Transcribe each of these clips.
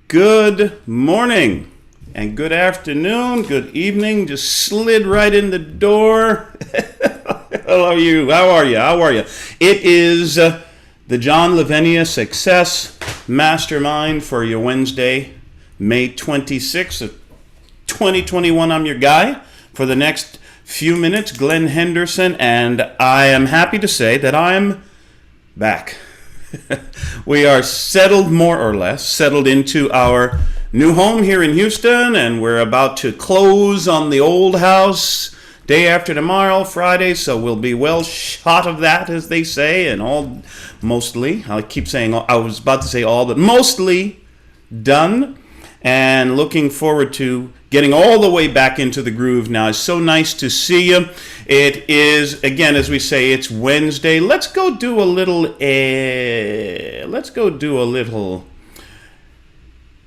Good morning and good afternoon, good evening. Just slid right in the door. Hello, you. How are you? How are you? It is the John Lavenia Success Mastermind for your Wednesday, May 26th of 2021. I'm your guy for the next few minutes, Glen Henderson, and I am happy to say that I'm back. We are settled, more or less, settled into our new home here in Houston, and we're about to close on the old house day after tomorrow, Friday, so we'll be well shot of that, as they say, and all, mostly, I keep saying, I was about to say all, but mostly done, and looking forward to getting all the way back into the groove now. It's so nice to see you. It is, again, as we say, it's Wednesday. Let's go do a little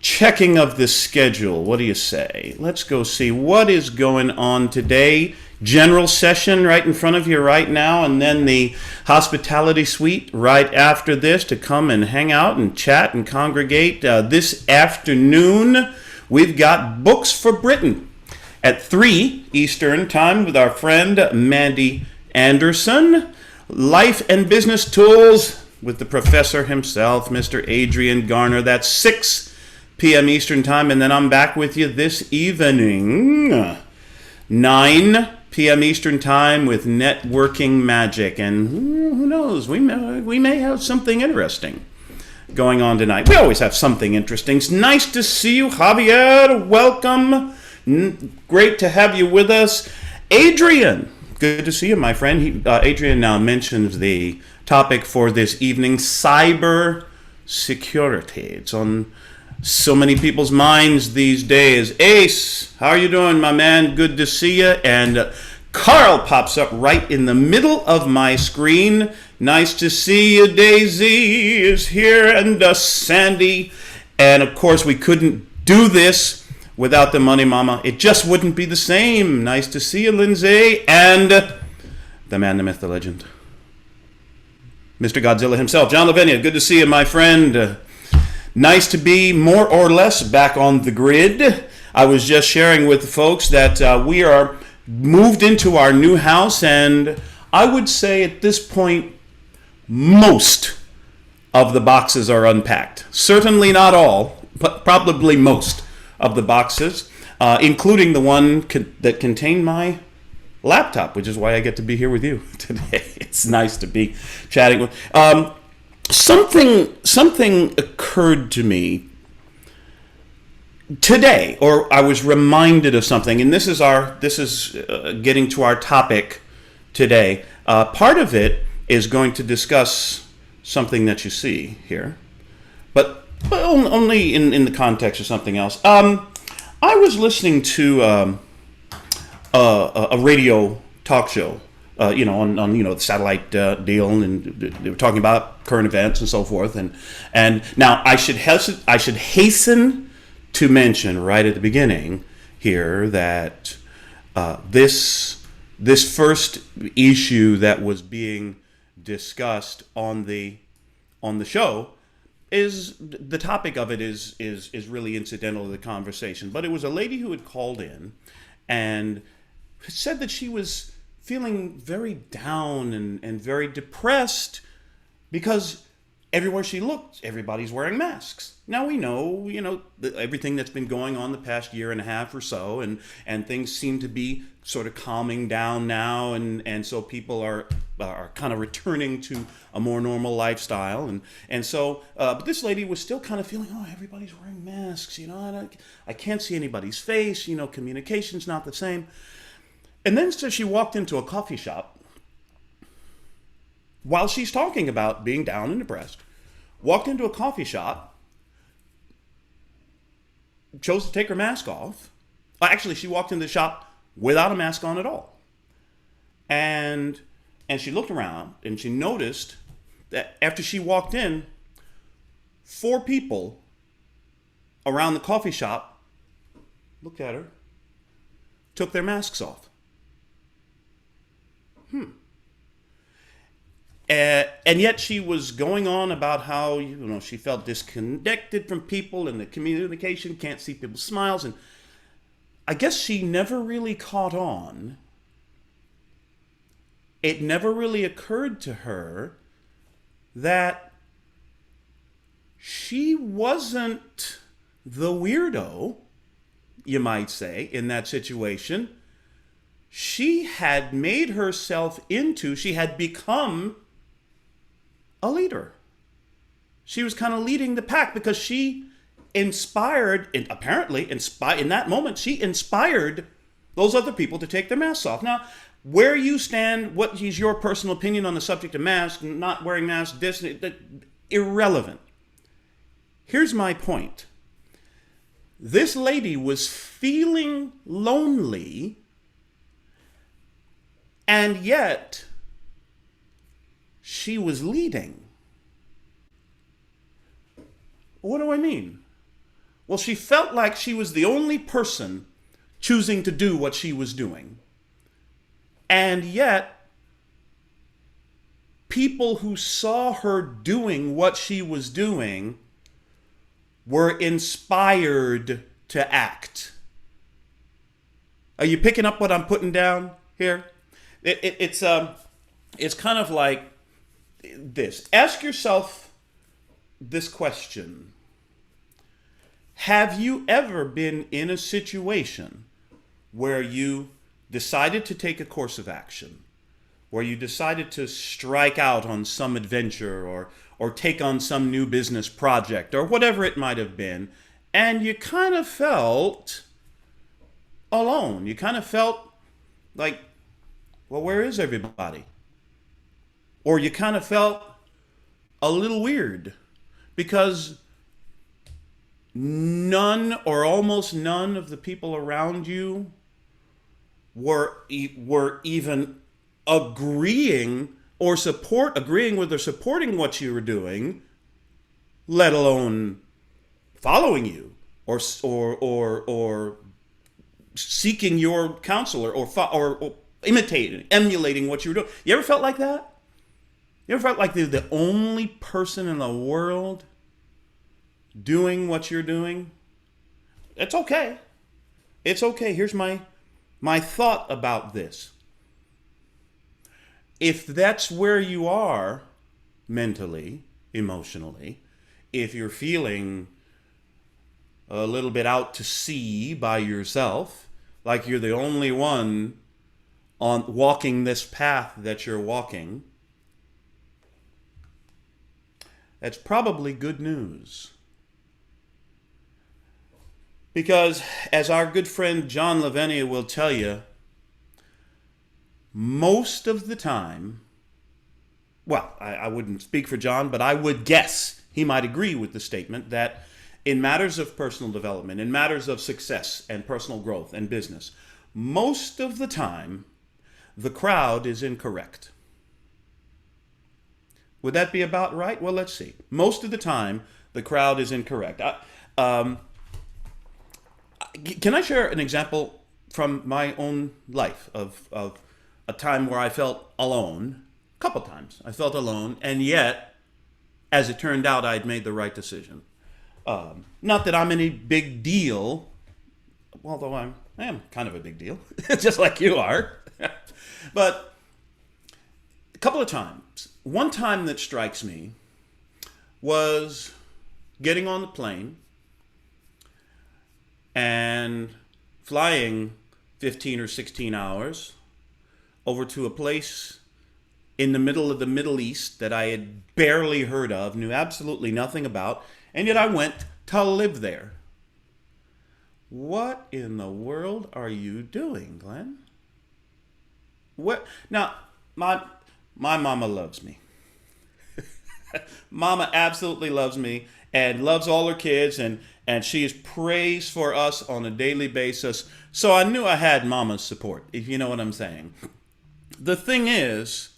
checking of the schedule. What do you say? Let's go see what is going on today. General session right in front of you right now, and then the hospitality suite right after this to come and hang out and chat and congregate. This afternoon, we've got Books for Britain at 3 Eastern Time with our friend Mandy Anderson. Life and Business Tools with the professor himself, Mr. Adrian Garner. That's 6 p.m. Eastern Time, and then I'm back with you this evening, 9 p.m. Eastern Time with Networking Magic, and who knows, we may have something interesting going on tonight. We always have something interesting. It's nice to see you, Javier. Welcome. Great to have you with us. Adrian, good to see you, my friend. Adrian now mentions the topic for this evening, cyber security. It's on so many people's minds these days. Ace, how are you doing, my man? Good to see you. And Carl pops up right in the middle of my screen. Nice to see you. Daisy is here, and Sandy. And of course, we couldn't do this without the Money Mama. It just wouldn't be the same. Nice to see you, Lindsay. And the man, the myth, the legend, Mr. Godzilla himself, John Lavenia. Good to see you, my friend. Nice to be more or less back on the grid. I was just sharing with the folks that we are moved into our new house, and I would say at this point, most of the boxes are unpacked. Certainly not all, but probably most of the boxes, including the one that contained my laptop, which is why I get to be here with you today. It's nice to be chatting with. Something occurred to me today, or I was reminded of something, and this is getting to our topic today. Part of it is going to discuss something that you see here, but only in the context of something else. I was listening to a radio talk show. On the satellite deal, and they were talking about current events and so forth. And now I should hasten to mention right at the beginning here that this first issue that was being discussed on the show is the topic of it is really incidental to the conversation. But it was a lady who had called in and said that she was feeling very down and very depressed because everywhere she looked, everybody's wearing masks. Now we know, everything that's been going on the past year and a half or so, and things seem to be sort of calming down now, and so people are kind of returning to a more normal lifestyle, and so but this lady was still kind of feeling, everybody's wearing masks, and I can't see anybody's face, communication's not the same. And then so she walked into a coffee shop while she's talking about being down and depressed, walked into a coffee shop, chose to take her mask off. Actually, she walked into the shop without a mask on at all. And she looked around and she noticed that after she walked in, 4 people around the coffee shop looked at her, took their masks off. And yet she was going on about how, she felt disconnected from people and the communication, can't see people's smiles. And I guess she never really caught on. It never really occurred to her that she wasn't the weirdo, you might say, in that situation. She had made herself she had become a leader. She was kind of leading the pack because she inspired, and apparently in that moment, she inspired those other people to take their masks off. Now, where you stand, what is your personal opinion on the subject of masks, not wearing masks, irrelevant. Here's my point. This lady was feeling lonely, and yet she was leading. What do I mean? Well, she felt like she was the only person choosing to do what she was doing. And yet, people who saw her doing what she was doing were inspired to act. Are you picking up what I'm putting down here? It's kind of like this. Ask yourself this question. Have you ever been in a situation where you decided to take a course of action, where you decided to strike out on some adventure or take on some new business project or whatever it might have been, and you kind of felt alone? You kind of felt like, well, where is everybody? Or you kind of felt a little weird because none or almost none of the people around you were even agreeing with or supporting what you were doing, let alone following you or seeking your counsel or emulating what you were doing. You ever felt like that? You ever felt like they're the only person in the world doing what you're doing? It's okay. It's okay. Here's my thought about this. If that's where you are mentally, emotionally, if you're feeling a little bit out to sea by yourself, like you're the only one on walking this path that you're walking, that's probably good news. Because as our good friend John Lavenia will tell you, most of the time, well, I wouldn't speak for John, but I would guess he might agree with the statement that in matters of personal development, in matters of success and personal growth and business, most of the time, the crowd is incorrect. Would that be about right? Well, let's see. Most of the time, the crowd is incorrect. Can I share an example from my own life of a time where I felt alone? A couple times I felt alone, and yet, as it turned out, I'd made the right decision. Not that I'm any big deal, although I am kind of a big deal, just like you are. But a couple of times. One time that strikes me was getting on the plane and flying 15 or 16 hours over to a place in the middle of the Middle East that I had barely heard of, knew absolutely nothing about, and yet I went to live there. What in the world are you doing, Glenn? What? Now, my mama loves me. Mama absolutely loves me and loves all her kids, and she is praised for us on a daily basis. So I knew I had mama's support, if you know what I'm saying. The thing is,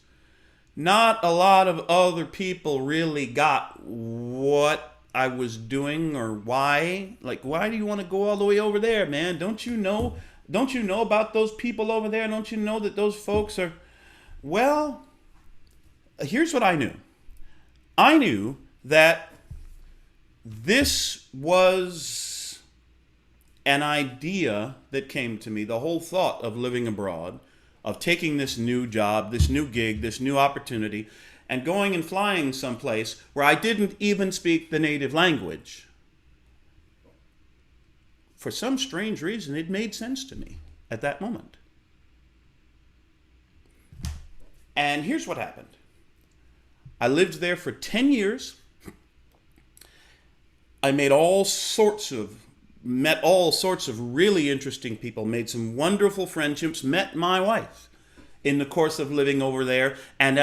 not a lot of other people really got what I was doing or why. Like, why do you want to go all the way over there, man? Don't you know about those people over there? Don't you know that those folks are, well, Here's what I knew. I knew that this was an idea that came to me, the whole thought of living abroad, of taking this new job, this new gig, this new opportunity, and going and flying someplace where I didn't even speak the native language. For some strange reason, it made sense to me at that moment. And here's what happened. I lived there for 10 years. I met all sorts of really interesting people, made some wonderful friendships, met my wife in the course of living over there, and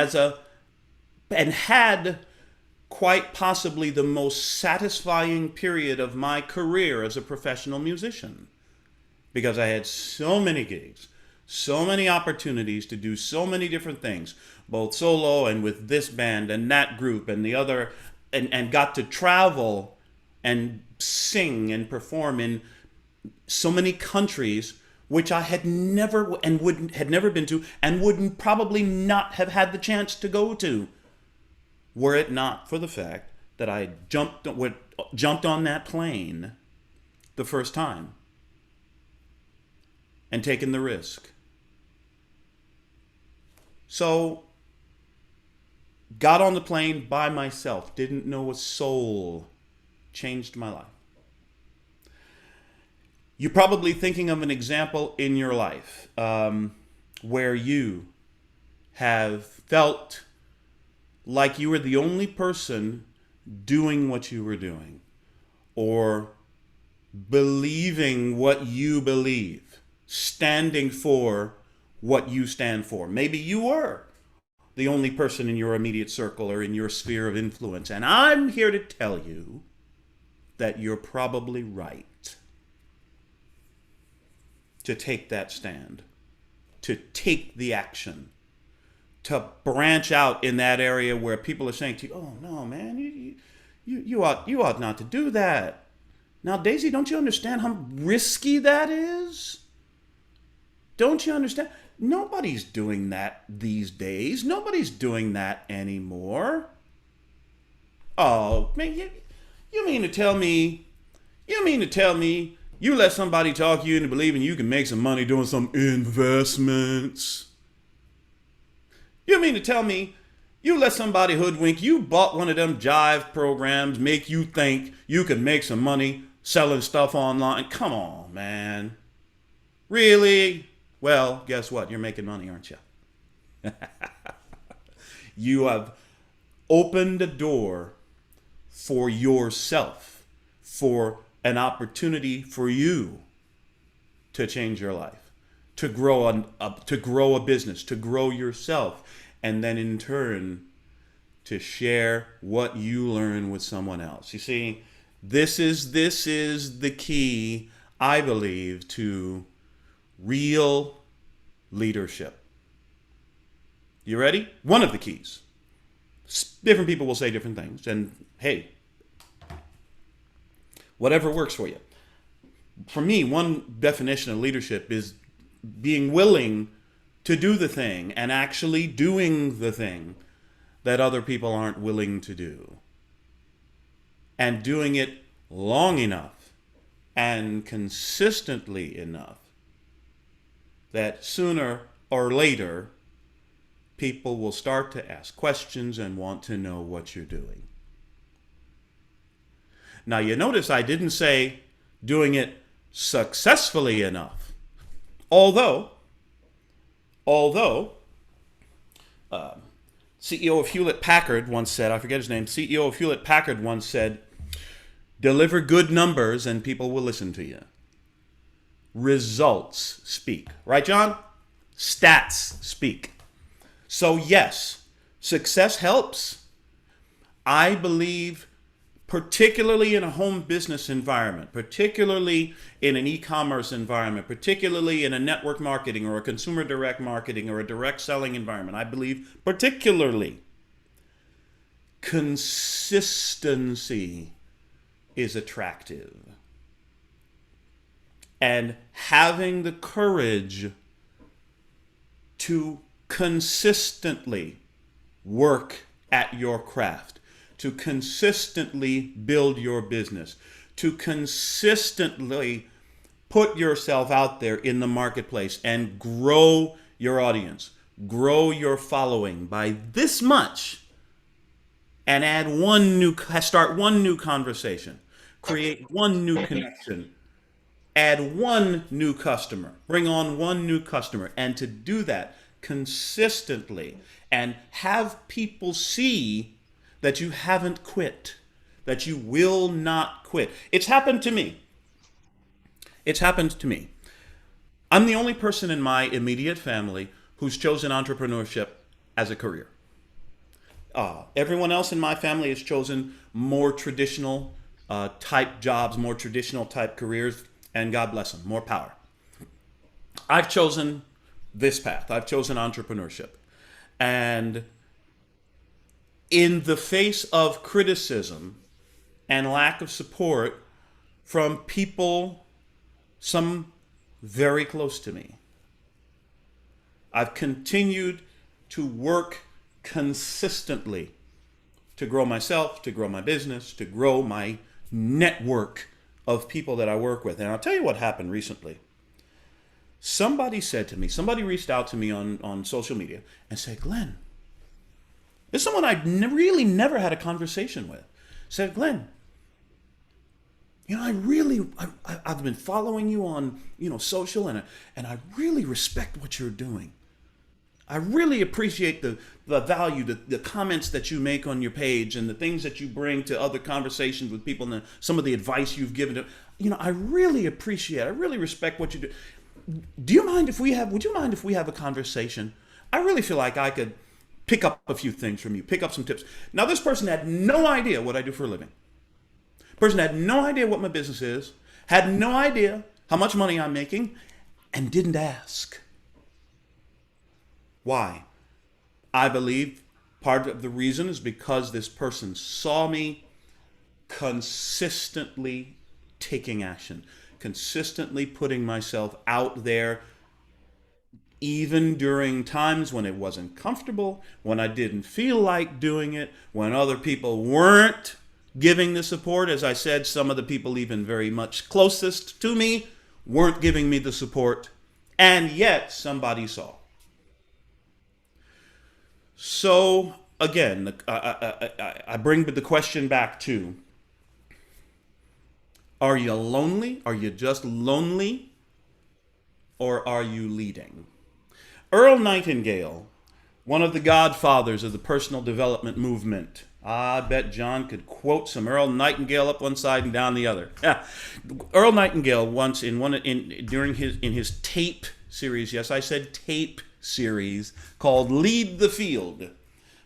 had quite possibly the most satisfying period of my career as a professional musician, because I had so many gigs, so many opportunities to do so many different things, both solo and with this band and that group and the other, and got to travel and sing and perform in so many countries which I had never been to, and wouldn't probably not have had the chance to go to, were it not for the fact that I jumped on that plane the first time and taken the risk. So, got on the plane by myself, didn't know a soul, changed my life. You're probably thinking of an example in your life where you have felt like you were the only person doing what you were doing, or believing what you believe, standing for what you stand for. Maybe you were the only person in your immediate circle or in your sphere of influence. And I'm here to tell you that you're probably right to take that stand, to take the action, to branch out in that area where people are saying to you, "Oh no, man, you ought not to do that." Now, Daisy, don't you understand how risky that is? Don't you understand? Nobody's doing that these days. Nobody's doing that anymore. Oh, man, you mean to tell me you let somebody talk you into believing you can make some money doing some investments? You mean to tell me you let somebody hoodwink you, bought one of them jive programs, make you think you can make some money selling stuff online? Come on, man. Really? Well, guess what? You're making money, aren't you? You have opened a door for yourself, for an opportunity for you to change your life, to grow a business, to grow yourself, and then in turn to share what you learn with someone else. You see, this is the key, I believe, to real leadership. You ready? One of the keys. Different people will say different things, and hey, whatever works for you. For me, one definition of leadership is being willing to do the thing and actually doing the thing that other people aren't willing to do. And doing it long enough and consistently enough that sooner or later people will start to ask questions and want to know what you're doing. Now, you notice I didn't say doing it successfully enough. Although CEO of Hewlett-Packard once said, I forget his name, CEO of Hewlett-Packard once said, deliver good numbers and people will listen to you. Results speak. Right, John? Stats speak. So yes, success helps. I believe, particularly in a home business environment, particularly in an e-commerce environment, particularly in a network marketing or a consumer direct marketing or a direct selling environment, I believe particularly consistency is attractive. And having the courage to consistently work at your craft, to consistently build your business, to consistently put yourself out there in the marketplace and grow your audience, grow your following by this much, and start one new conversation, create one new connection, add one new customer, bring on one new customer, and to do that consistently and have people see that you haven't quit, that you will not quit. It's happened to me. It's happened to me. I'm the only person in my immediate family who's chosen entrepreneurship as a career. Everyone else in my family has chosen more traditional type jobs, more traditional type careers, and God bless them, more power. I've chosen this path. I've chosen entrepreneurship. And in the face of criticism and lack of support from people, some very close to me, I've continued to work consistently to grow myself, to grow my business, to grow my network of people that I work with. And I'll tell you what happened recently. Somebody reached out to me on social media and said, Glenn, this is someone I'd really never had a conversation with. Said, Glenn, I've been following you on, social, and I really respect what you're doing. I really appreciate the value, the comments that you make on your page and the things that you bring to other conversations with people and some of the advice you've given to, I really respect what you do. Would you mind if we have a conversation? I really feel like I could pick up a few things from you, pick up some tips. Now, this person had no idea what I do for a living. Person had no idea what my business is, had no idea how much money I'm making, and didn't ask. Why? I believe part of the reason is because this person saw me consistently taking action, consistently putting myself out there, even during times when it wasn't comfortable, when I didn't feel like doing it, when other people weren't giving the support. As I said, some of the people even very much closest to me weren't giving me the support, and yet somebody saw. So again, I bring the question back to, are you lonely? Are you just lonely? Or are you leading? Earl Nightingale, one of the godfathers of the personal development movement. I bet John could quote some Earl Nightingale up one side and down the other. Yeah. Earl Nightingale once during his tape series, yes, I said tape series, called Lead the Field,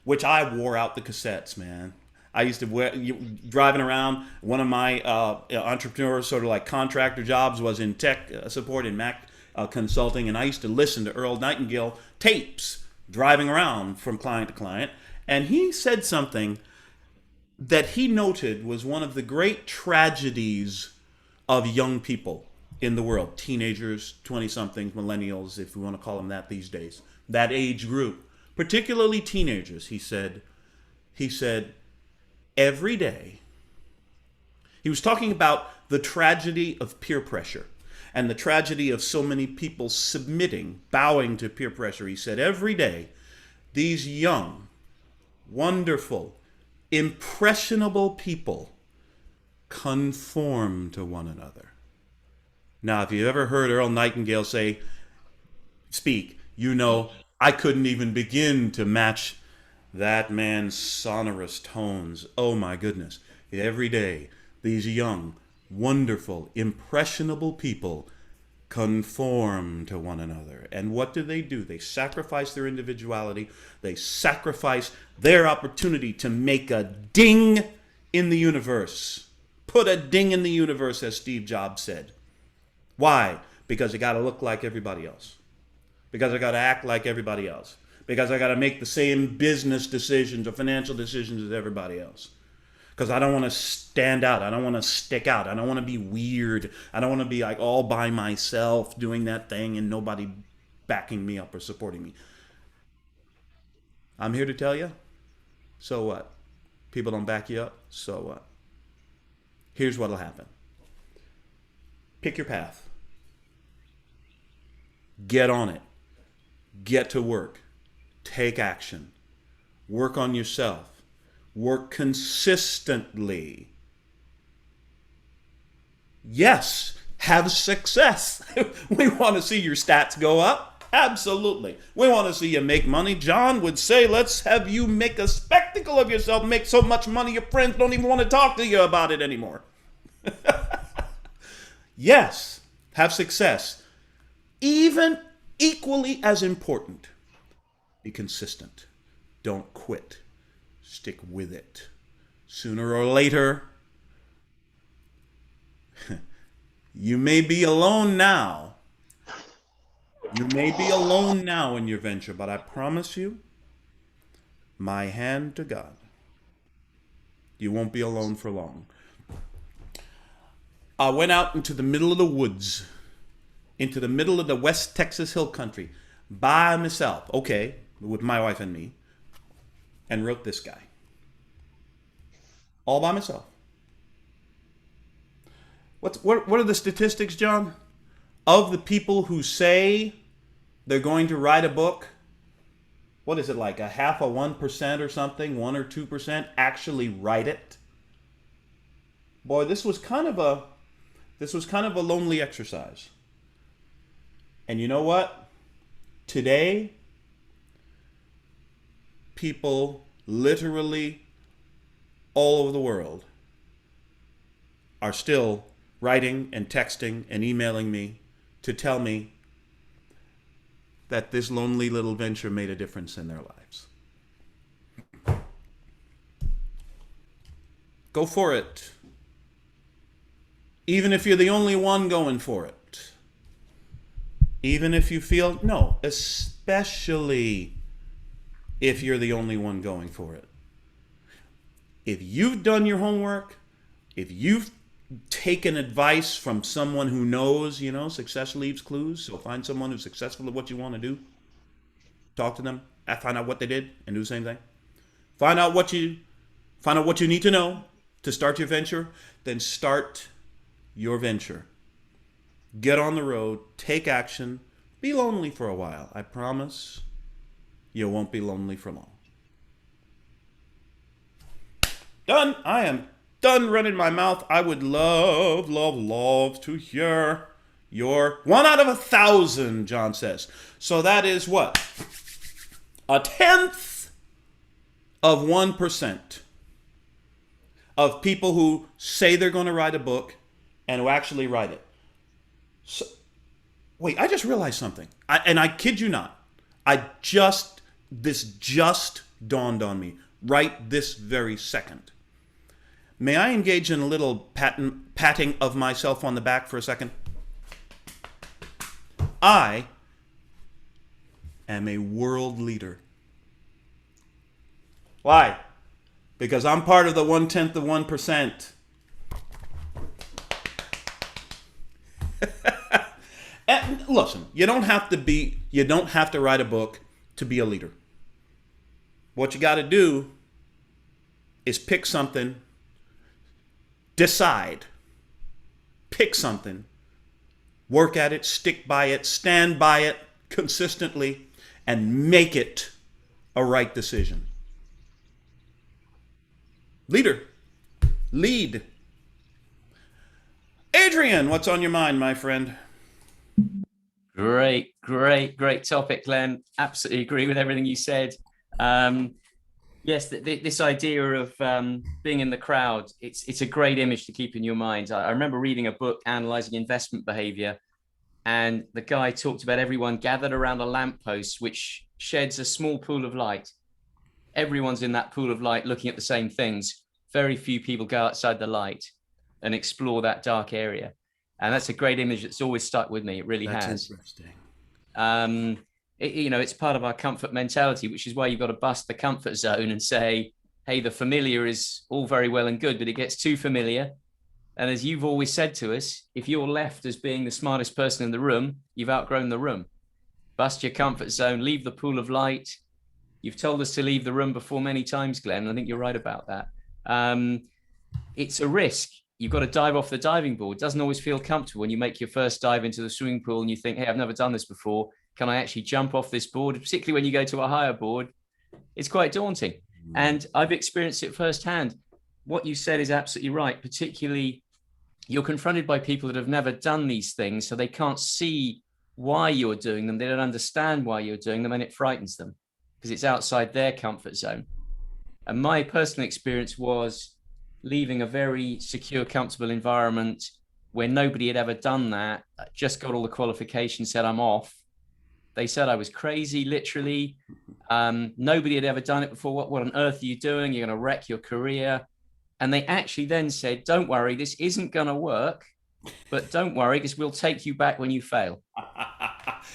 which I wore out the cassettes, man. I used to driving around. One of my entrepreneur sort of like contractor jobs was in tech support in Mac consulting, and I used to listen to Earl Nightingale tapes driving around from client to client. And he said something that he noted was one of the great tragedies of young people in the world, teenagers, 20-somethings, millennials, if we want to call them that these days, that age group, particularly teenagers. He said, every day, he was talking about the tragedy of peer pressure and the tragedy of so many people submitting, bowing to peer pressure. He said, every day, these young, wonderful, impressionable people conform to one another. Now, if you've ever heard Earl Nightingale speak, I couldn't even begin to match that man's sonorous tones. Oh my goodness. Every day, these young, wonderful, impressionable people conform to one another. And what do? They sacrifice their individuality. They sacrifice their opportunity to make a ding in the universe. Put a ding in the universe, as Steve Jobs said. Why? Because I got to look like everybody else. Because I got to act like everybody else. Because I got to make the same business decisions or financial decisions as everybody else. Because I don't want to stand out. I don't want to stick out. I don't want to be weird. I don't want to be like all by myself doing that thing and nobody backing me up or supporting me. I'm here to tell you, So what? People don't back you up? So what? Here's what'll happen. Pick your path. Get on it. Get to work. Take action. Work on yourself. Work consistently. Yes, have success. We want to see your stats go up. Absolutely. We want to see you make money. John would say, let's have you make a spectacle of yourself, make so much money your friends don't even want to talk to you about it anymore. Yes, have success. Even equally as important, be consistent. Don't quit. Stick with it. Sooner or later, you may be alone now. You may be alone now in your venture, but I promise you, my hand to God, you won't be alone for long. I went out into the middle of the woods, into the middle of the West Texas Hill Country, by myself, okay, with my wife and me, and wrote this guy. All by myself. What are the statistics, John? Of the people who say they're going to write a book, what is it, like a half of 1% or something, 1 or 2% actually write it? Boy, this was kind of a lonely exercise. And you know what? Today, people literally all over the world are still writing and texting and emailing me to tell me that this lonely little venture made a difference in their lives. Go for it. Even if you're the only one going for it. Even if you feel, no, especially if you're the only one going for it. If you've done your homework, if you've taken advice from someone who knows, success leaves clues, so find someone who's successful at what you want to do. Talk to them, find out what they did, and do the same thing. Find out what you need to know to start your venture, then start your venture. Get on the road, take action, be lonely for a while. I promise you won't be lonely for long. Done. I am done running my mouth. I would love to hear your 1 out of 1,000, John says. So that is what? 1/10 of 1% of people who say they're going to write a book and who actually write it. So, wait, I just realized something. And I kid you not. This just dawned on me right this very second. May I engage in a little patting of myself on the back for a second? I am a world leader. Why? Because I'm part of the 1/10 of 1%. And listen, you don't have to write a book to be a leader. What you got to do is pick something. Decide. Pick something. Work at it, stick by it, stand by it consistently, and make it a right decision. Leader. Lead. Adrian, what's on your mind, my friend? Great topic, Glen. Absolutely agree with everything you said. Yes, this idea of being in the crowd, it's a great image to keep in your mind. I remember reading a book analyzing investment behavior, and the guy talked about everyone gathered around a lamppost which sheds a small pool of light. Everyone's in that pool of light looking at the same things. Very few people go outside the light and explore that dark area. And that's a great image that's always stuck with me. It really has. That's interesting. It's part of our comfort mentality, which is why you've got to bust the comfort zone and say, hey, the familiar is all very well and good, but it gets too familiar. And as you've always said to us, if you're left as being the smartest person in the room, you've outgrown the room. Bust your comfort zone, leave the pool of light. You've told us to leave the room before many times, Glenn. I think you're right about that. It's a risk. You've got to dive off the diving board. It doesn't always feel comfortable when you make your first dive into the swimming pool and you think, hey, I've never done this before. Can I actually jump off this board? Particularly when you go to a higher board, it's quite daunting. And I've experienced it firsthand. What you said is absolutely right. Particularly, you're confronted by people that have never done these things, so they can't see why you're doing them. They don't understand why you're doing them, and it frightens them because it's outside their comfort zone. And my personal experience was leaving a very secure, comfortable environment where nobody had ever done that. I just got all the qualifications, said I'm off. They said I was crazy, literally. Nobody had ever done it before. What on earth are you doing? You're going to wreck your career. And they actually then said, don't worry, this isn't going to work, but don't worry, because we'll take you back when you fail.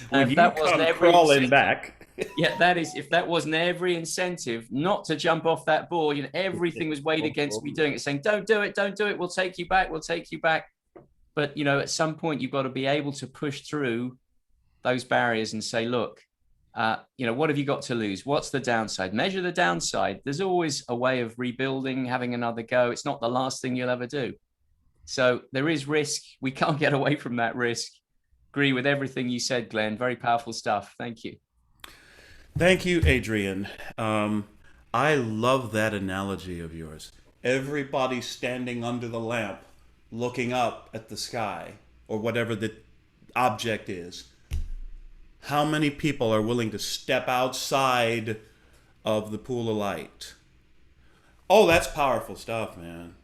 When you come crawling back. Yeah, that is, if that wasn't every incentive not to jump off that board, you know, everything was weighed against me doing it, saying, don't do it, we'll take you back. But, you know, at some point, you've got to be able to push through those barriers and say, look, you know, what have you got to lose? What's the downside? Measure the downside. There's always a way of rebuilding, having another go. It's not the last thing you'll ever do. So there is risk. We can't get away from that risk. Agree with everything you said, Glenn. Very powerful stuff. Thank you. Thank you, Adrian. I love that analogy of yours. Everybody standing under the lamp, looking up at the sky or whatever the object is. How many people are willing to step outside of the pool of light? Oh, that's powerful stuff, man.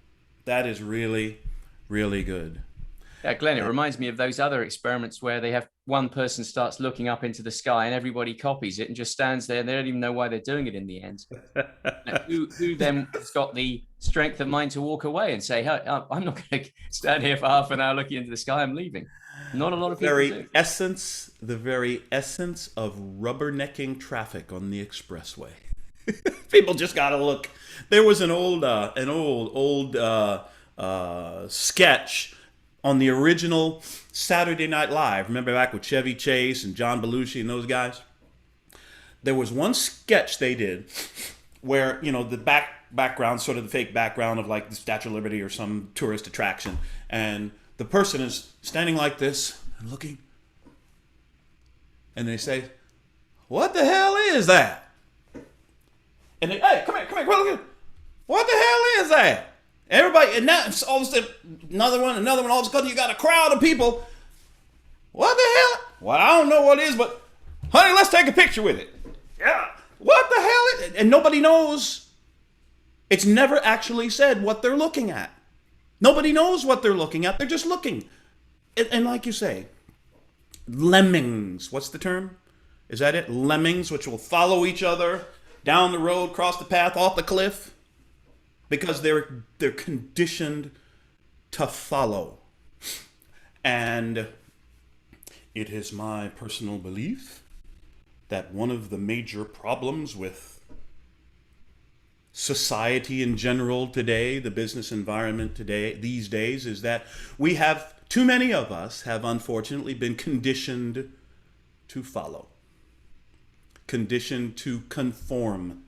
That is really, really good. Yeah, Glenn, it reminds me of those other experiments where they have one person starts looking up into the sky and everybody copies it and just stands there and they don't even know why they're doing it in the end. Who then has got the strength of mind to walk away and say, hey, I'm not going to stand here for half an hour looking into the sky, I'm leaving. Not a lot of people do. The very essence of rubbernecking traffic on the expressway. People just got to look. There was an old sketch on the original Saturday Night Live. Remember back with Chevy Chase and John Belushi and those guys? There was one sketch they did where, you know, the background, sort of the fake background of like the Statue of Liberty or some tourist attraction. And the person is standing like this and looking. And they say, what the hell is that? And they, hey, come here, look at it. What the hell is that? Everybody, and now all of a sudden, another one, all of a sudden you got a crowd of people. What the hell? Well, I don't know what it is, but honey, let's take a picture with it. Yeah. What the hell is it? And nobody knows. It's never actually said what they're looking at. Nobody knows what they're looking at. They're just looking. And like you say, lemmings. What's the term? Is that it? Lemmings, which will follow each other down the road, cross the path, off the cliff. Because they're conditioned to follow. And it is my personal belief that one of the major problems with society in general today, the business environment today, these days, is that too many of us have unfortunately been conditioned to follow. Conditioned to conform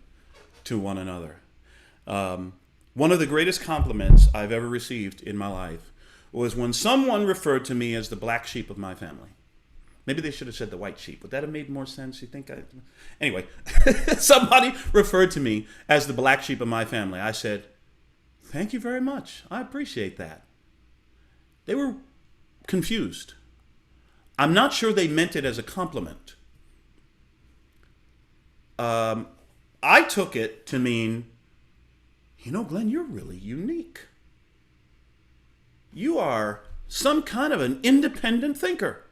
to one another. One of the greatest compliments I've ever received in my life was when someone referred to me as the black sheep of my family. Maybe they should have said the white sheep. Would that have made more sense? You think? Anyway, somebody referred to me as the black sheep of my family. I said, thank you very much. I appreciate that. They were confused. I'm not sure they meant it as a compliment. I took it to mean, you know, Glenn, you're really unique. You are some kind of an independent thinker.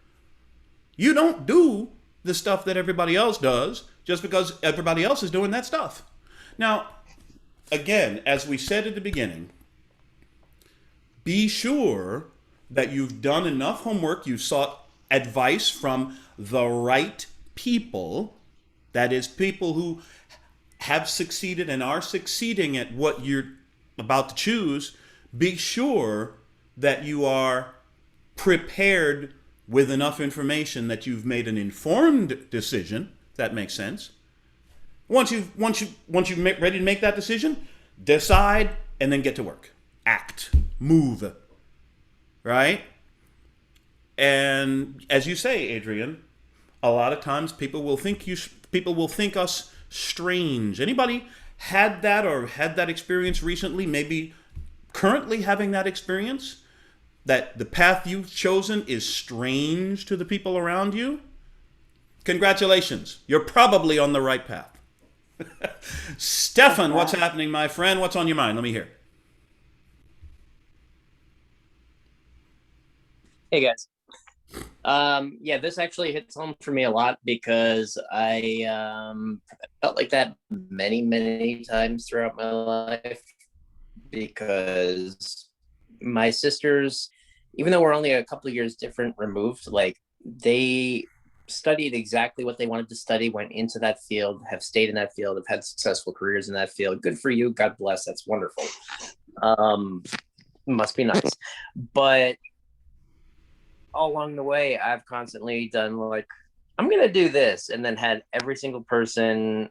You don't do the stuff that everybody else does just because everybody else is doing that stuff. Now, again, as we said at the beginning, be sure that you've done enough homework, you've sought advice from the right people, that is, people who have succeeded and are succeeding at what you're about to choose. Be sure that you are prepared with enough information that you've made an informed decision, if that makes sense. Once you ready to make that decision, decide and then get to work. Act, move, right? And as you say, Adrian, a lot of times people will think us strange. Anybody had that or had that experience recently? Maybe currently having that experience that the path you've chosen is strange to the people around you? Congratulations. You're probably on the right path. Stefan, what's happening, my friend? What's on your mind? Let me hear. Hey guys. Yeah, this actually hits home for me a lot because I felt like that many, many times throughout my life because my sisters, even though we're only a couple of years different removed, like they studied exactly what they wanted to study, went into that field, have stayed in that field, have had successful careers in that field. Good for you. God bless. That's wonderful. Um, must be nice. But all along the way, I've constantly done like, I'm gonna do this, and then had every single person,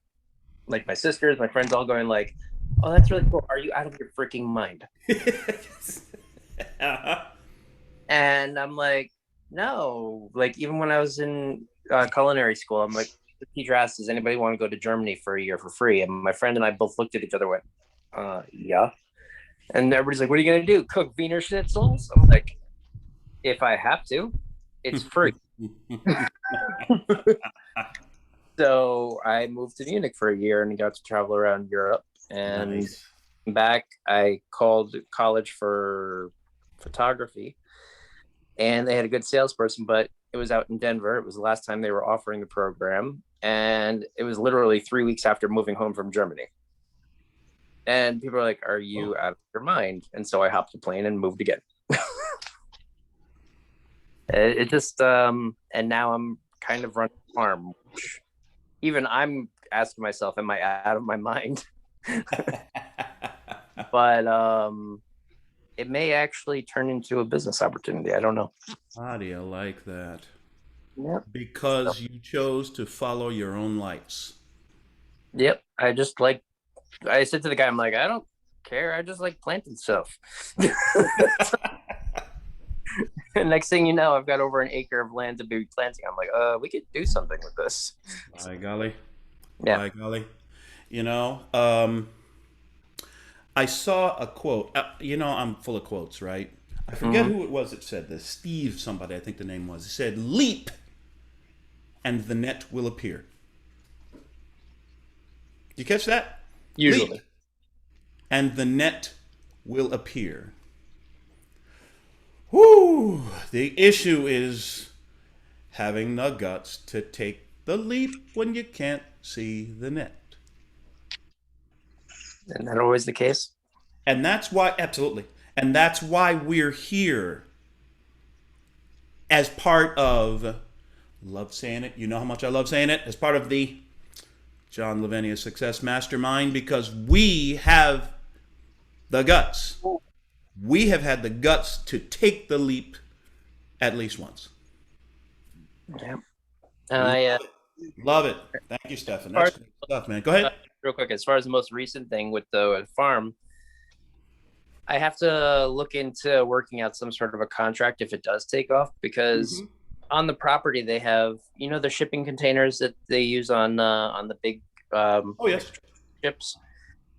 like my sisters, my friends, all going like, "Oh, that's really cool. Are you out of your freaking mind?" Uh-huh. And I'm like, no. Like even when I was in culinary school, I'm like, the teacher asked, "Does anybody want to go to Germany for a year for free?" And my friend and I both looked at each other, and went, "Yeah." And everybody's like, "What are you gonna do? Cook Wiener Schnitzels?" I'm like, if I have to, it's free. So I moved to Munich for a year and got to travel around Europe. And Nice. back, I called college for photography, and they had a good salesperson, but it was out in Denver. It was the last time they were offering the program, and it was literally 3 weeks after moving home from Germany. And people are like, "Are you out of your mind?" And so I hopped a plane and moved again. It just and now I'm kind of running a farm. Even I'm asking myself, am I out of my mind? But it may actually turn into a business opportunity. I don't know. How do you like that? Yep. So, Because you chose to follow your own lights. yep. I said to the guy, I'm like, I don't care. I just like planting stuff. And next thing you know, I've got over an acre of land to be planting. I'm like, we could do something with this. By golly. Yeah. By golly. You know, I saw a quote. I'm full of quotes, right? I forget Hmm. who it was that said this. Steve, somebody, I think the name was. He said, "Leap, and the net will appear." You catch that? Leap, Usually. and the net will appear. Whoo! The issue is having the guts to take the leap when you can't see the net. Isn't that always the case? And that's why, absolutely. And that's why we're here as part of, love saying it, you know how much I love saying it, as part of the John Lavenia Success Mastermind, because we have the guts. We have had the guts to take the leap at least once. Yeah. And Love I, it. Love it. Thank you, Stefan. far That's as, great stuff, man. Go uh, ahead. real quick, as far as the most recent thing with the farm, I have to look into working out some sort of a contract if it does take off, because Mm-hmm. on the property they have, the shipping containers that they use on the big Oh, like yes. ships.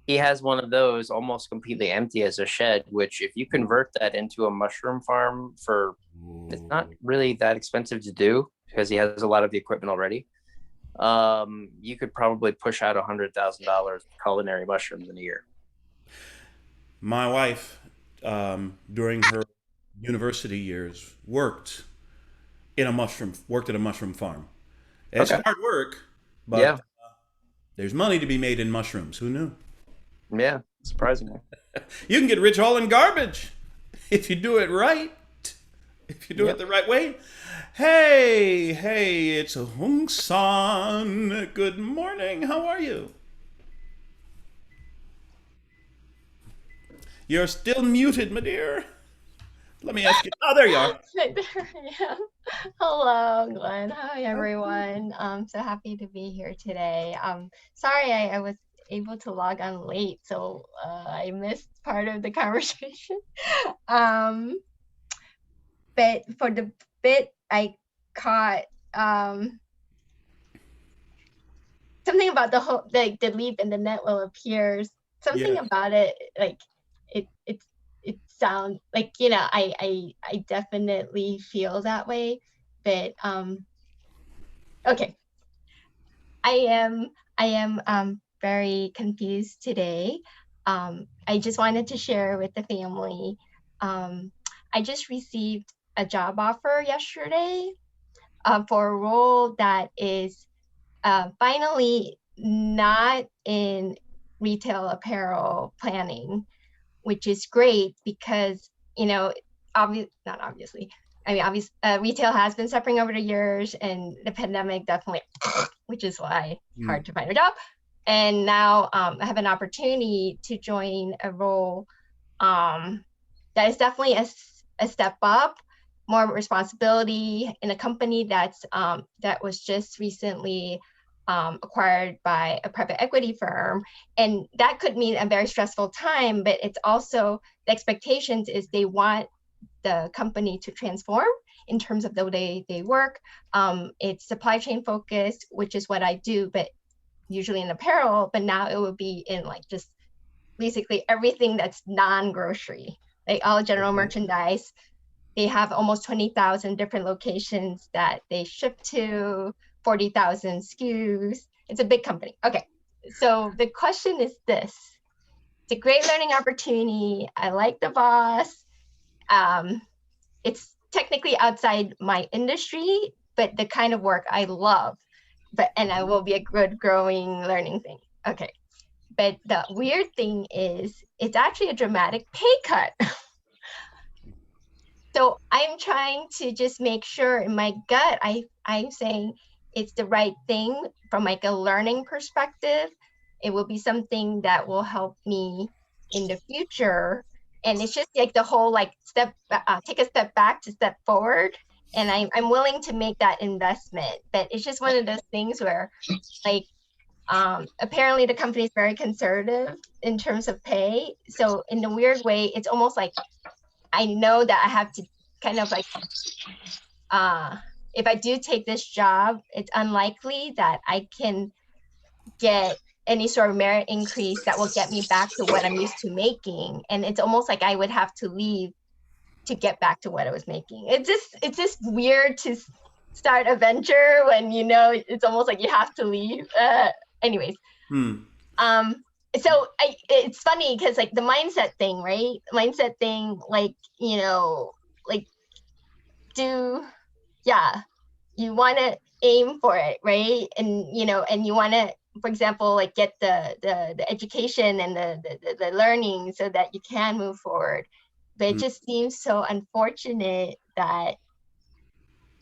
He has one of those almost completely empty as a shed, which if you convert that into a mushroom farm for, it's not really that expensive to do because he has a lot of the equipment already. You could probably push out $100,000 culinary mushrooms in a year. My wife, during her university years, worked at a mushroom farm. It's Okay. hard work, but Yeah. there's money to be made in mushrooms. Who knew? Yeah. Surprisingly. You can get rich hauling garbage if you do it right. If you do it Yep. the right way. Hey, hey, it's Hung San. Good morning. How are you? You're still muted, my dear. Let me ask you. Oh, there you are. Yeah. Hello, Glenn. Hi, everyone. So happy to be here today. Sorry I was able to log on late, so I missed part of the conversation. Um, but for the bit I caught, something about the whole the leap and the net will appears. Something Yeah. about it, like it sounds like, I definitely feel that way. But okay, I am very confused today. I just wanted to share with the family. I just received a job offer yesterday, for a role that is finally not in retail apparel planning, which is great because, not obviously, I mean, retail has been suffering over the years, and the pandemic definitely, which is why it's hard to find a job. And now I have an opportunity to join a role that is definitely a step up, more responsibility in a company that was just recently acquired by a private equity firm. And that could mean a very stressful time, but it's also the expectations is they want the company to transform in terms of the way they work. It's supply chain focused, which is what I do, but usually in apparel, but now it would be in like just basically everything that's non-grocery, like all general merchandise. They have almost 20,000 different locations that they ship to, 40,000 SKUs. It's a big company. Okay, so the question is this. It's a great learning opportunity. I like the boss. It's technically outside my industry, but the kind of work I love. And I will be a good growing learning thing. Okay, but the weird thing is it's actually a dramatic pay cut. So I'm trying to just make sure in my gut, I'm saying it's the right thing from like a learning perspective. It will be something that will help me in the future. And it's just like the whole like take a step back to step forward. And I'm willing to make that investment. But it's just one of those things where like, apparently the company is very conservative in terms of pay. So in a weird way, it's almost like I know that I have to kind of like, if I do take this job, it's unlikely that I can get any sort of merit increase that will get me back to what I'm used to making. And it's almost like I would have to leave to get back to what I was making. It's just weird to start a venture when, it's almost like you have to leave. Anyways. So it's funny because like the mindset thing, right? Mindset thing, like, like you want to aim for it, right? And, and you want to, for example, like get the education and the learning so that you can move forward. But it just seems so unfortunate that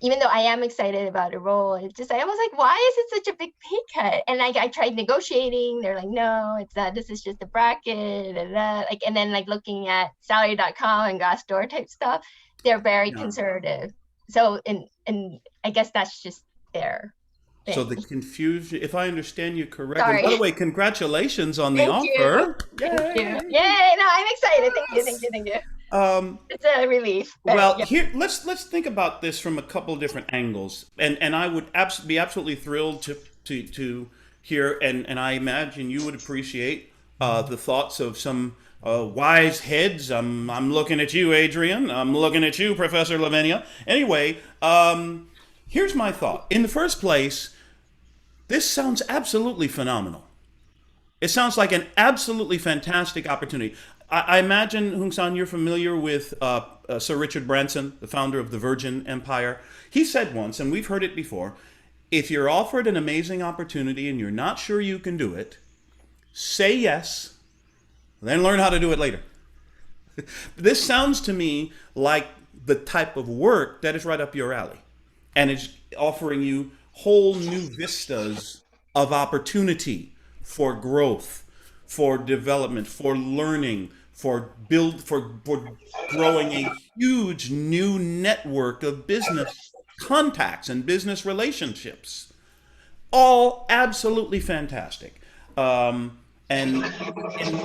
even though I am excited about a role, it's just, I was like, why is it such a big pay cut? And like, I tried negotiating. They're like, no, it's not, this is just a bracket. And then like looking at salary.com and Glassdoor type stuff, they're very conservative. So, and I guess that's just their thing. So the confusion, if I understand you correctly, by the way, congratulations on the offer. Thank you. Yay, no, I'm excited. Thank you. It's a relief. Well, here let's think about this from a couple of different angles, and I would be absolutely thrilled to hear, and I imagine you would appreciate the thoughts of some wise heads. I'm looking at you, Adrian. I'm looking at you, Professor Lavenia. Anyway, here's my thought. In the first place, this sounds absolutely phenomenal. It sounds like an absolutely fantastic opportunity. I imagine, Hung San, you're familiar with Sir Richard Branson, the founder of the Virgin Empire. He said once, and we've heard it before, if you're offered an amazing opportunity and you're not sure you can do it, say yes, then learn how to do it later. This sounds to me like the type of work that is right up your alley and is offering you whole new vistas of opportunity for growth, for development, for learning, for growing a huge new network of business contacts and business relationships. All absolutely fantastic. And in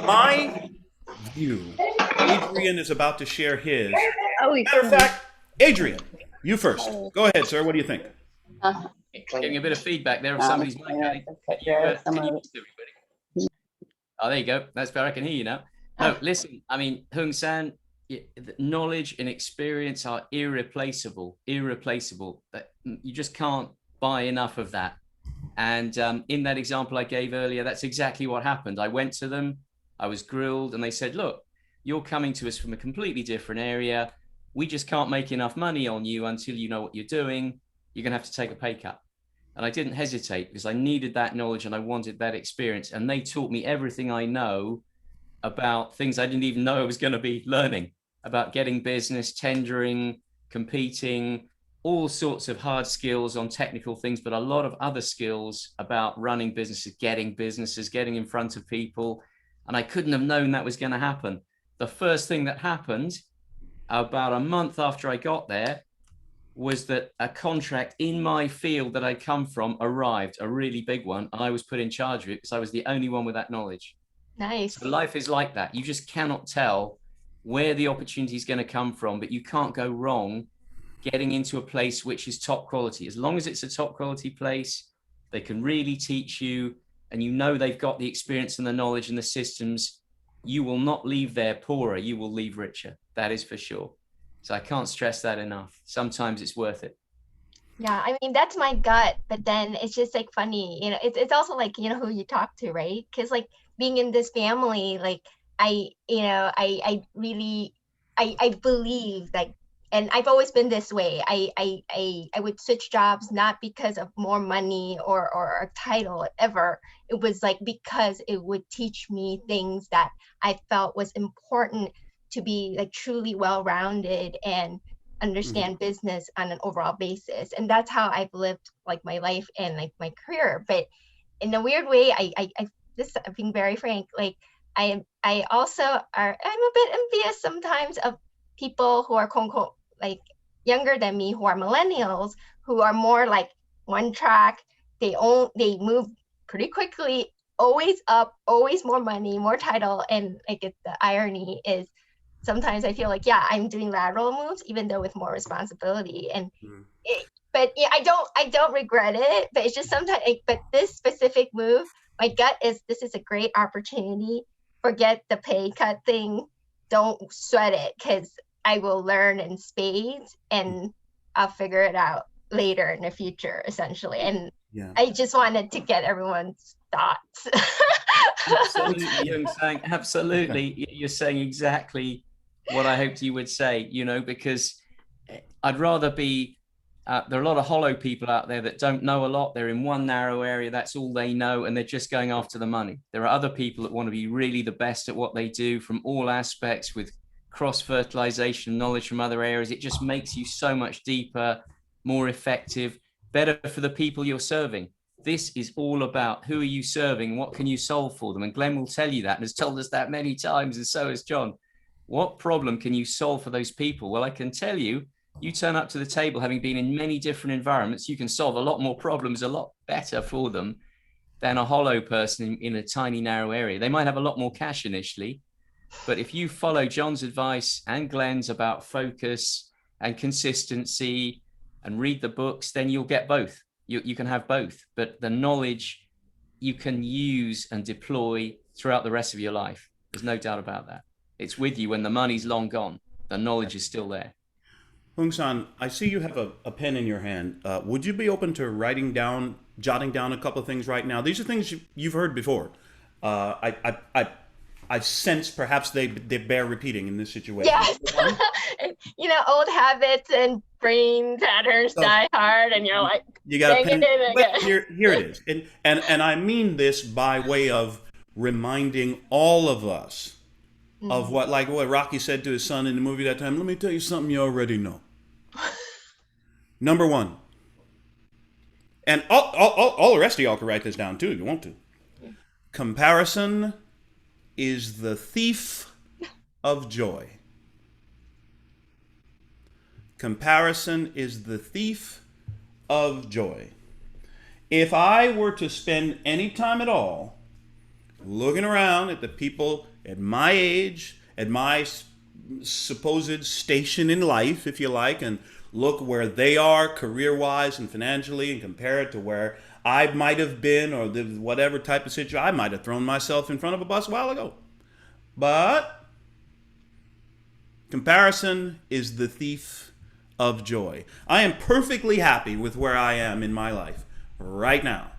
my view, Adrian is about to share his. Oh, Matter of fact, Adrian, you first. Go ahead, sir. What do you think? Getting a bit of feedback there of somebody's mic. Can you mute everybody? Oh, there you go. That's better. I can hear you now. No, listen. I mean, Hung San, knowledge and experience are irreplaceable. Irreplaceable. You just can't buy enough of that. And in that example I gave earlier, that's exactly what happened. I went to them, I was grilled, and they said, look, you're coming to us from a completely different area. We just can't make enough money on you until you know what you're doing. You're going to have to take a pay cut. And I didn't hesitate because I needed that knowledge and I wanted that experience. And they taught me everything I know about things I didn't even know I was going to be learning, about getting business, tendering, competing, all sorts of hard skills on technical things, but a lot of other skills about running businesses, getting in front of people. And I couldn't have known that was going to happen. The first thing that happened about a month after I got there was that a contract in my field that I come from arrived, a really big one. And I was put in charge of it because I was the only one with that knowledge. Nice. So life is like that. You just cannot tell where the opportunity is going to come from, but you can't go wrong getting into a place which is top quality. As long as it's a top quality place, they can really teach you, and you know they've got the experience and the knowledge and the systems. You will not leave there poorer. You will leave richer. That is for sure. So I can't stress that enough. Sometimes it's worth it. Yeah, I mean, that's my gut, but then it's just like funny, it's also like, who you talk to, right? Because like being in this family, like I really, I believe like, and I've always been this way. I would switch jobs not because of more money or a title ever. It was like because it would teach me things that I felt was important to be like truly well-rounded and understand business on an overall basis. And that's how I've lived like my life and like my career. But in a weird way, I'm being very frank, like I'm a bit envious sometimes of people who are quote unquote like younger than me, who are millennials, who are more like one track. They move pretty quickly, always up, always more money, more title. And like the irony is sometimes I feel like, yeah, I'm doing lateral moves, even though with more responsibility. And but yeah, I don't regret it. But it's just sometimes. But this specific move, my gut is this is a great opportunity. Forget the pay cut thing. Don't sweat it, because I will learn in spades, and I'll figure it out later in the future, essentially. And I just wanted to get everyone's thoughts. Absolutely, absolutely. You're saying exactly what I hoped you would say, because I'd rather be, there are a lot of hollow people out there that don't know a lot. They're in one narrow area. That's all they know. And they're just going after the money. There are other people that want to be really the best at what they do from all aspects, with cross-fertilization, knowledge from other areas. It just makes you so much deeper, more effective, better for the people you're serving. This is all about who are you serving? What can you solve for them? And Glen will tell you that, and has told us that many times, and so has John. What problem can you solve for those people? Well, I can tell you, you turn up to the table having been in many different environments, you can solve a lot more problems a lot better for them than a hollow person in a tiny, narrow area. They might have a lot more cash initially, but if you follow John's advice and Glen's about focus and consistency and read the books, then you'll get both. You can have both, but the knowledge you can use and deploy throughout the rest of your life. There's no doubt about that. It's with you when the money's long gone. The knowledge is still there. Hung San, I see you have a pen in your hand. Would you be open to jotting down a couple of things right now? These are things you've heard before. I sense perhaps they bear repeating in this situation. Yes. Old habits and brain patterns die hard, and you're like, you got a pen. Here it is. And I mean this by way of reminding all of us of what Rocky said to his son in the movie that time. Let me tell you something you already know. Number one, and all the rest of y'all can write this down too if you want to. Comparison is the thief of joy. Comparison is the thief of joy. If I were to spend any time at all looking around at the people at my age, at my supposed station in life, if you like, and look where they are career-wise and financially and compare it to where I might have been or the whatever type of situation, I might have thrown myself in front of a bus a while ago. But comparison is the thief of joy. I am perfectly happy with where I am in my life right now,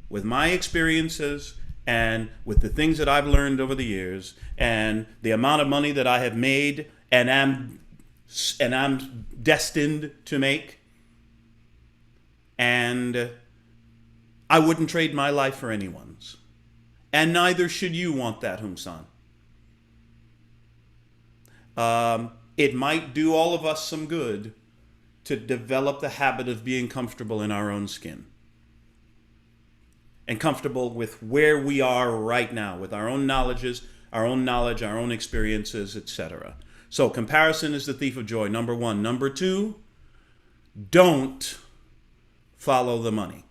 with my experiences and with the things that I've learned over the years and the amount of money that I have made and I'm destined to make. And I wouldn't trade my life for anyone's. And neither should you want that, Hung-san. It might do all of us some good to develop the habit of being comfortable in our own skin. And comfortable with where we are right now, with our own knowledge, our own experiences, etc. So comparison is the thief of joy, number one. Number two, don't follow the money.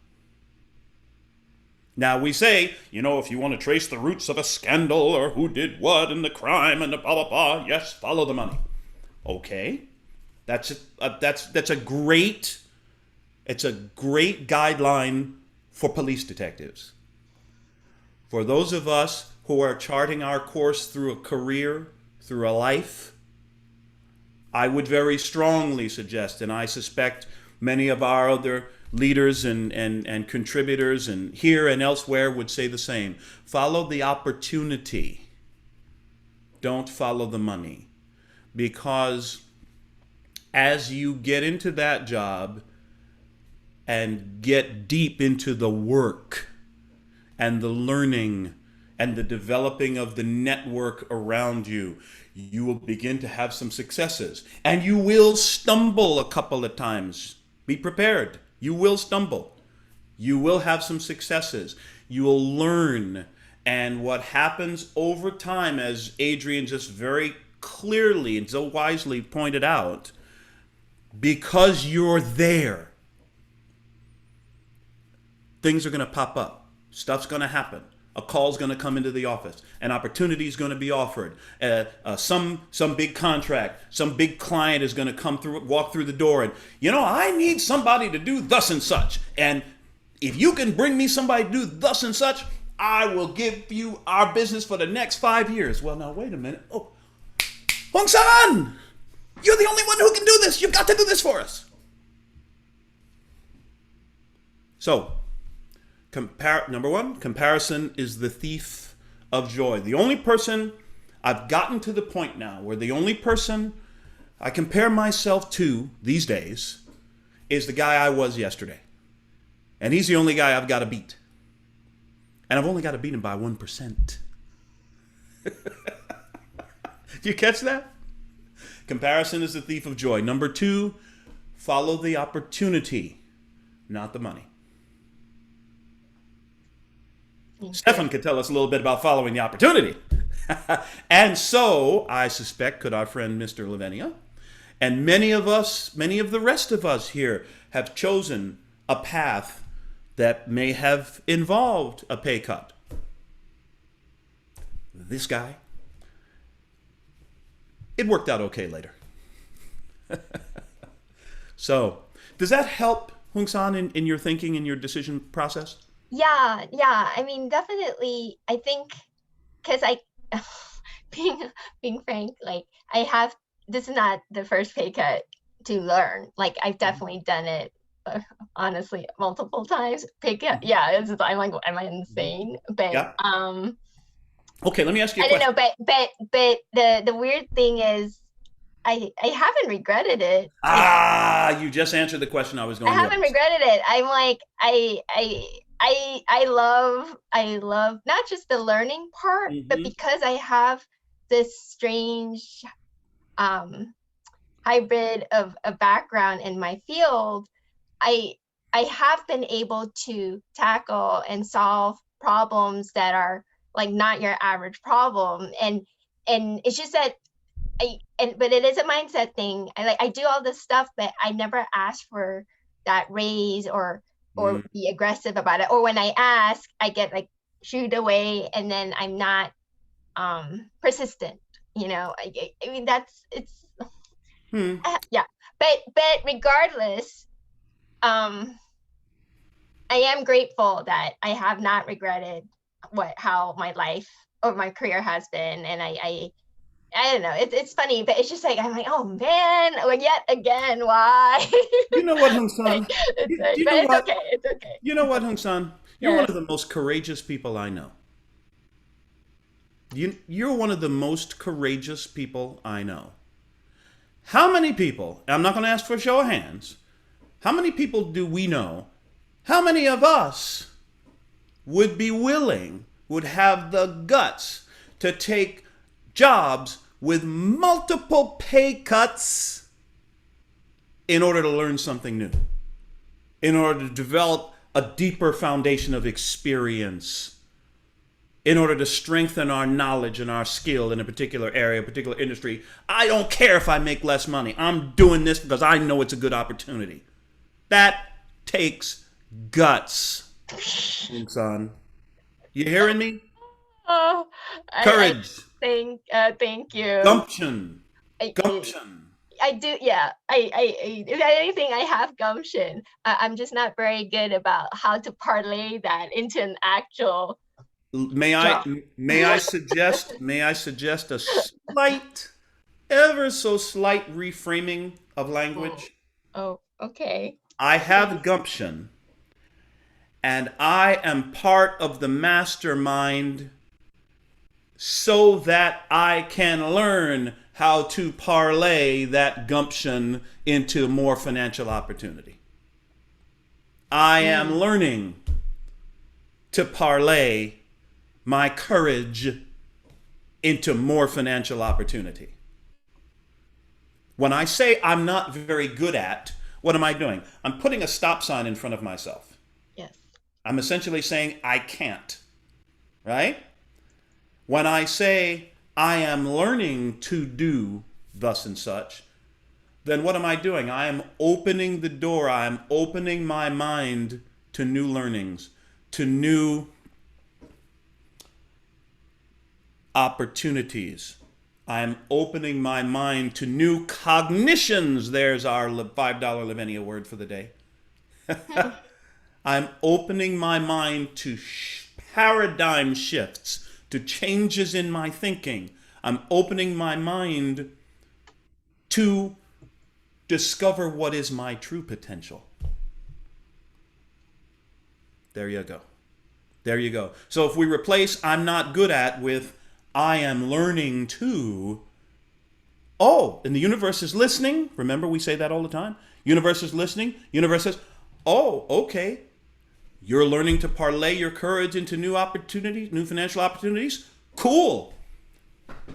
Now we say, if you want to trace the roots of a scandal or who did what and the crime and the blah, blah, blah, yes, follow the money. Okay. It's a great guideline for police detectives. For those of us who are charting our course through a career, through a life, I would very strongly suggest, and I suspect many of our other leaders and contributors and here and elsewhere would say the same. Follow the opportunity. Don't follow the money. Because as you get into that job and get deep into the work and the learning and the developing of the network around you, you will begin to have some successes. And you will stumble a couple of times. Be prepared. You will stumble. You will have some successes. You will learn. And what happens over time, as Adrian just very clearly and so wisely pointed out, because you're there, things are going to pop up. Stuff's going to happen. A call's going to come into the office. An opportunity is going to be offered. Some big contract, some big client is going to walk through the door, and I need somebody to do thus and such. And if you can bring me somebody to do thus and such, I will give you our business for the next 5 years. Well, now wait a minute. Oh, Hung-san, you're the only one who can do this. You've got to do this for us. So, number one, comparison is the thief of joy. The only person, I've gotten to the point now where the only person I compare myself to these days is the guy I was yesterday. And he's the only guy I've got to beat. And I've only got to beat him by 1%. Do you catch that? Comparison is the thief of joy. Number two, follow the opportunity, not the money. Stefan could tell us a little bit about following the opportunity. And so, I suspect, could our friend Mr. Lavenia, and many of the rest of us here have chosen a path that may have involved a pay cut. This guy, it worked out okay later. So, does that help, Hung-san, in your thinking, in your decision process? Yeah. I mean, definitely. I think because being frank, like this is not the first pay cut to learn. Like I've definitely done it, honestly, multiple times. Pay cut, yeah. I'm like, am I insane? But yeah. Okay, let me ask you a question. I don't know, but the weird thing is, I haven't regretted it. You just answered the question I was going to. I haven't regretted it. I'm like, I love not just the learning part, but because I have this strange hybrid of a background in my field, I have been able to tackle and solve problems that are like not your average problem. And and it's just that but it is a mindset thing. I do all this stuff, but I never ask for that raise or be aggressive about it. Or when I ask, I get like shooed away, and then I'm not persistent. I mean, yeah. But regardless, I am grateful that I have not regretted how my life or my career has been, and I don't know. It's funny, but it's just like I'm like, oh man, like yet again, why? You know what, Hung San? But it's okay. It's okay. You know what, Hung San? You're one of the most courageous people I know. You're one of the most courageous people I know. How many people, I'm not going to ask for a show of hands, how many people do we know? How many of us would be willing, would have the guts to take jobs with multiple pay cuts in order to learn something new, in order to develop a deeper foundation of experience, in order to strengthen our knowledge and our skill in a particular area, a particular industry? I don't care if I make less money. I'm doing this because I know it's a good opportunity. That takes guts, son. You hearing me? Oh, Courage. Thank you. Gumption. I do, yeah. If anything, I have gumption. I'm just not very good about how to parlay that into an actual. May I suggest a slight, ever so slight reframing of language? Oh, okay. I have gumption, and I am part of the mastermind so that I can learn how to parlay that gumption into more financial opportunity. I am learning to parlay my courage into more financial opportunity. When I say I'm not very good at, what am I doing? I'm putting a stop sign in front of myself. Yes. I'm essentially saying I can't, right? When I say I am learning to do thus and such, then what am I doing? I am opening the door. I am opening my mind to new learnings, to new opportunities. I am opening my mind to new cognitions. There's our $5 Lavenia word for the day. I'm opening my mind to paradigm shifts, to changes in my thinking. I'm opening my mind to discover what is my true potential. There you go. There you go. So if we replace I'm not good at with I am learning to, and the universe is listening. Remember, we say that all the time. Universe is listening. Universe says, okay. You're learning to parlay your courage into new opportunities, new financial opportunities. Cool.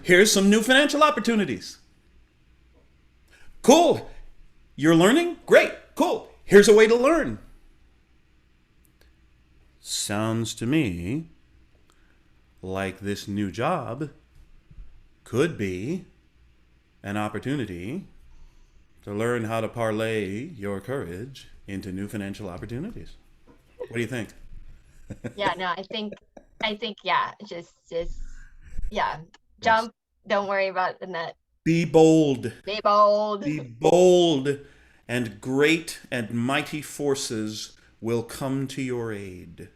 Here's some new financial opportunities. Cool. You're learning? Great. Cool. Here's a way to learn. Sounds to me like this new job could be an opportunity to learn how to parlay your courage into new financial opportunities. What do you think? Yeah, no, I think, yeah, just, yeah, jump. Yes. Don't worry about the net. Be bold. Be bold. Be bold, and great and mighty forces will come to your aid.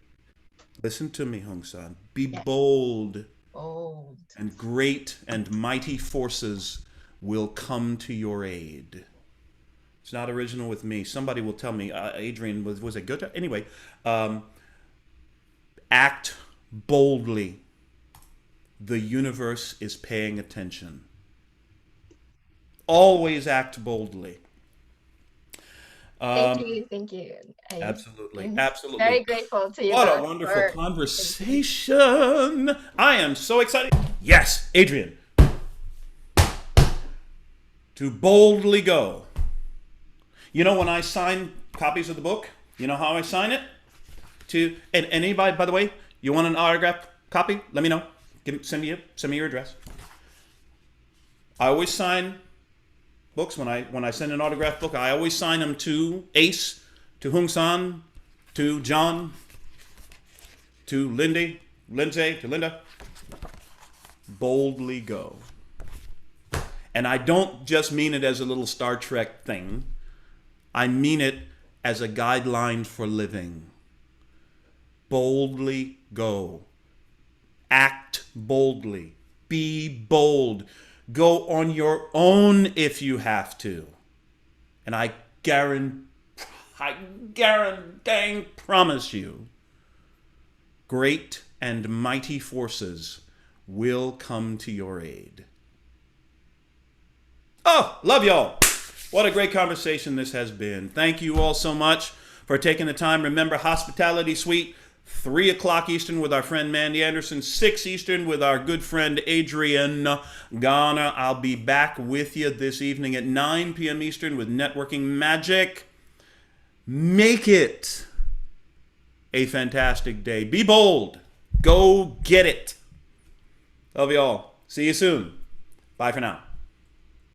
Listen to me, Hung San. Be bold. Bold. And great and mighty forces will come to your aid. It's not original with me. Somebody will tell me, Adrian, was it good? Anyway, act boldly. The universe is paying attention. Always act boldly. Thank you. Absolutely. Very grateful to you. What a wonderful conversation. I am so excited. Yes, Adrian. To boldly go. You know, when I sign copies of the book, you know how I sign it? And anybody, by the way, you want an autographed copy? Let me know. Send me your address. I always sign books when I send an autographed book. I always sign them to Ace, to Hung San, to John, to Lindsay, to Linda. Boldly go. And I don't just mean it as a little Star Trek thing. I mean it as a guideline for living. Boldly go. Act boldly. Be bold. Go on your own if you have to. And I promise you, great and mighty forces will come to your aid. Oh, love y'all. What a great conversation this has been. Thank you all so much for taking the time. Remember, Hospitality Suite, 3 o'clock Eastern with our friend Mandy Anderson, 6 Eastern with our good friend Adrian Garner. I'll be back with you this evening at 9 p.m. Eastern with Networking Magic. Make it a fantastic day. Be bold. Go get it. Love y'all. See you soon. Bye for now.